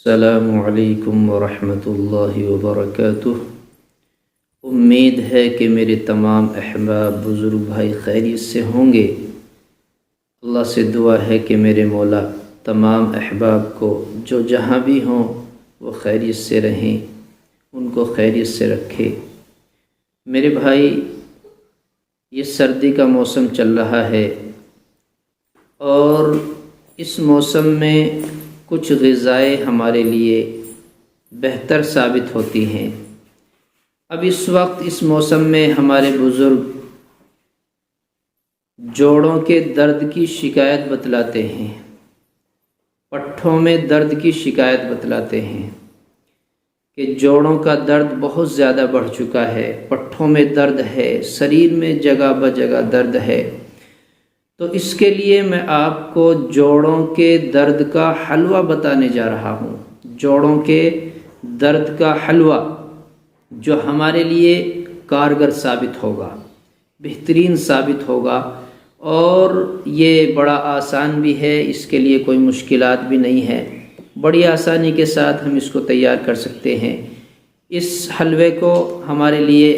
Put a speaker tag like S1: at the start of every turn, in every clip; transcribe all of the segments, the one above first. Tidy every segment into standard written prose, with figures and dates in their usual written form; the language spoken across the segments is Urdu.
S1: السلام علیکم ورحمۃ اللہ وبرکاتہ۔ امید ہے کہ میرے تمام احباب بزرگ بھائی خیریت سے ہوں گے۔ اللہ سے دعا ہے کہ میرے مولا تمام احباب کو جو جہاں بھی ہوں وہ خیریت سے رہیں، ان کو خیریت سے رکھے۔ میرے بھائی، یہ سردی کا موسم چل رہا ہے اور اس موسم میں کچھ غذائیں ہمارے لیے بہتر ثابت ہوتی ہیں۔ اب اس وقت اس موسم میں ہمارے بزرگ جوڑوں کے درد کی شکایت بتلاتے ہیں، پٹھوں میں درد کی شکایت بتلاتے ہیں کہ جوڑوں کا درد بہت زیادہ بڑھ چکا ہے، پٹھوں میں درد ہے، شریر میں جگہ بجگہ درد ہے۔ تو اس کے لیے میں آپ کو جوڑوں کے درد کا حلوہ بتانے جا رہا ہوں۔ جوڑوں کے درد کا حلوہ جو ہمارے لیے کارگر ثابت ہوگا، بہترین ثابت ہوگا، اور یہ بڑا آسان بھی ہے، اس کے لیے کوئی مشکلات بھی نہیں ہے، بڑی آسانی کے ساتھ ہم اس کو تیار کر سکتے ہیں۔ اس حلوے کو ہمارے لیے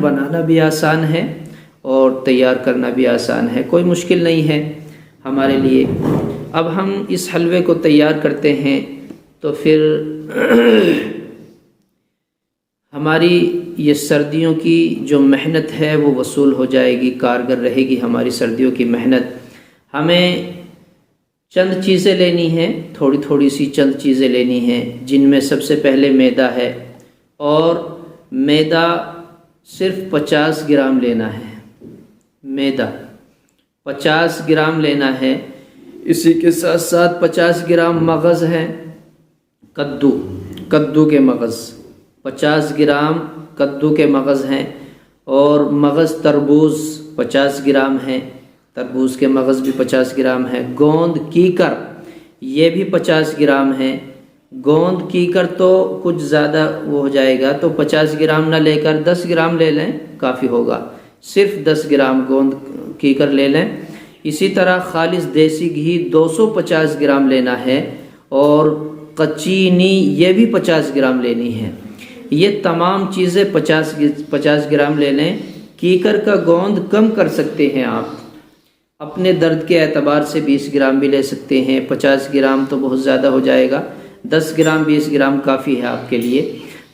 S1: بنانا بھی آسان ہے اور تیار کرنا بھی آسان ہے، کوئی مشکل نہیں ہے ہمارے لیے۔ اب ہم اس حلوے کو تیار کرتے ہیں تو پھر ہماری یہ سردیوں کی جو محنت ہے وہ وصول ہو جائے گی، کارگر رہے گی ہماری سردیوں کی محنت۔ ہمیں چند چیزیں لینی ہیں، تھوڑی تھوڑی سی چند چیزیں لینی ہیں، جن میں سب سے پہلے میدا ہے، اور میدا صرف 50 گرام لینا ہے۔ میدا 50 گرام لینا ہے، اسی کے ساتھ ساتھ 50 گرام مغز ہے، کدو کے مغز 50 گرام کدو کے مغز ہیں، اور مغز تربوز 50 گرام ہیں، تربوز کے مغز بھی 50 گرام ہیں۔ گوند کیکر یہ بھی 50 گرام ہیں۔ گوند کیکر تو کچھ زیادہ وہ ہو جائے گا، تو 50 گرام نہ لے کر 10 گرام لے لیں، کافی ہوگا، صرف 10 گرام گوند کیکر لے لیں۔ اسی طرح خالص دیسی گھی 250 گرام لینا ہے، اور قچینی یہ بھی 50 گرام لینی ہے۔ یہ تمام چیزیں 50 گرام لے لیں۔ کیکر کا گوند کم کر سکتے ہیں آپ، اپنے درد کے اعتبار سے 20 گرام بھی لے سکتے ہیں، 50 گرام تو بہت زیادہ ہو جائے گا، 10 گرام 20 گرام کافی ہے آپ کے لیے۔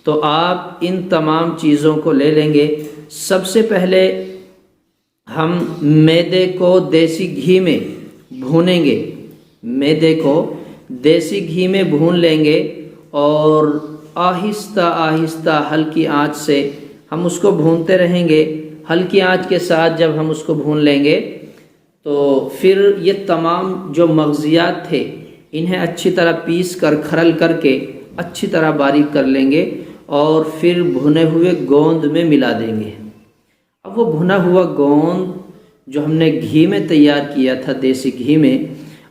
S1: تو آپ ان تمام چیزوں کو لے لیں گے۔ سب سے پہلے ہم میدے کو دیسی گھی میں بھونیں گے، میدے کو دیسی گھی میں بھون لیں گے، اور آہستہ آہستہ ہلکی آنچ سے ہم اس کو بھونتے رہیں گے۔ ہلکی آنچ کے ساتھ جب ہم اس کو بھون لیں گے تو پھر یہ تمام جو مغزیات تھے انہیں اچھی طرح پیس کر کھرل کر کے اچھی طرح باریک کر لیں گے، اور پھر بھنے ہوئے گوند میں ملا دیں گے۔ اب وہ بھنا ہوا گوند جو ہم نے گھی میں تیار کیا تھا، دیسی گھی میں،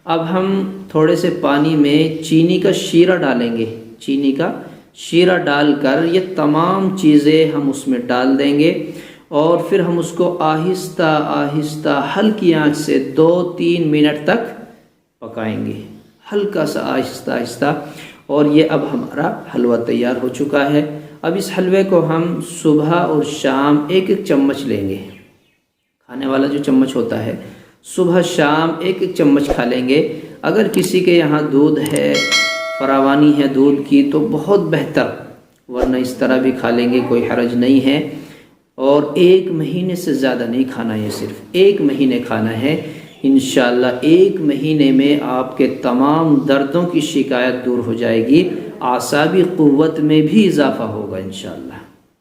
S1: اب ہم تھوڑے سے پانی میں چینی کا شیرہ ڈالیں گے۔ چینی کا شیرہ ڈال کر یہ تمام چیزیں ہم اس میں ڈال دیں گے، اور پھر ہم اس کو آہستہ آہستہ ہلکی آنچ سے 2-3 منٹ تک پکائیں گے، ہلکا سا آہستہ آہستہ، اور یہ اب ہمارا حلوہ تیار ہو چکا ہے۔ اب اس حلوے کو ہم صبح اور شام 1-1 چمچ لیں گے، کھانے والا جو چمچ ہوتا ہے، صبح شام 1-1 چمچ کھا لیں گے۔ اگر کسی کے یہاں دودھ ہے، فراوانی ہے دودھ کی، تو بہت بہتر، ورنہ اس طرح بھی کھا لیں گے، کوئی حرج نہیں ہے۔ اور 1 مہینے سے زیادہ نہیں کھانا، یہ صرف 1 مہینے کھانا ہے۔ انشاءاللہ 1 مہینے میں آپ کے تمام دردوں کی شکایت دور ہو جائے گی، اعصابی قوت میں بھی اضافہ ہوگا انشاءاللہ۔